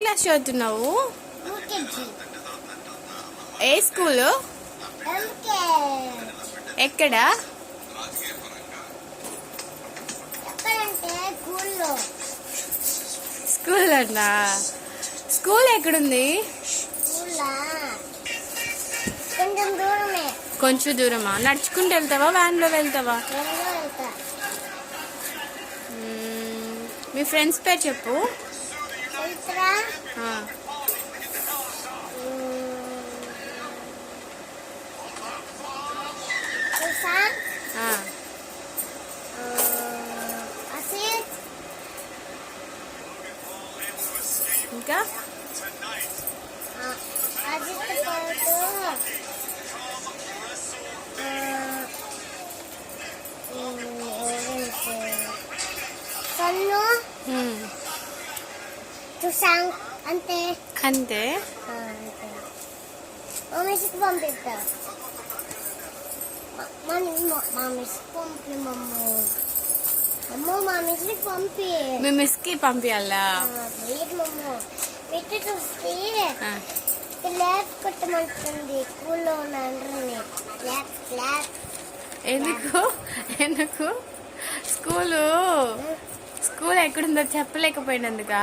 Class చదువుతున్నావు? ఏ school? ఎక్కడ? School అన్నా? స్కూల్ ఎక్కడుంది? కొంచెం దూరమా? నడుచుకుంటూ వెళ్తావా, వ్యాన్ లో వెళ్తావా? మీ ఫ్రెండ్స్ పేరు చెప్పు. ఇంకా అంతే అంతే. మమ్మీకి పంపిస్తా. మా మిస్కి పంపి మా మిస్కి పంపి. మీ మిస్ కి పంపించాలా? పెట్టి చూస్తే ల్యాబ్ కొట్టమంటుంది స్కూల్లో ఉన్న ల్యాబ్. ఎందుకు ఎందుకు? స్కూల్ ఎక్కడుందో చెప్పలేకపోయినందుకా?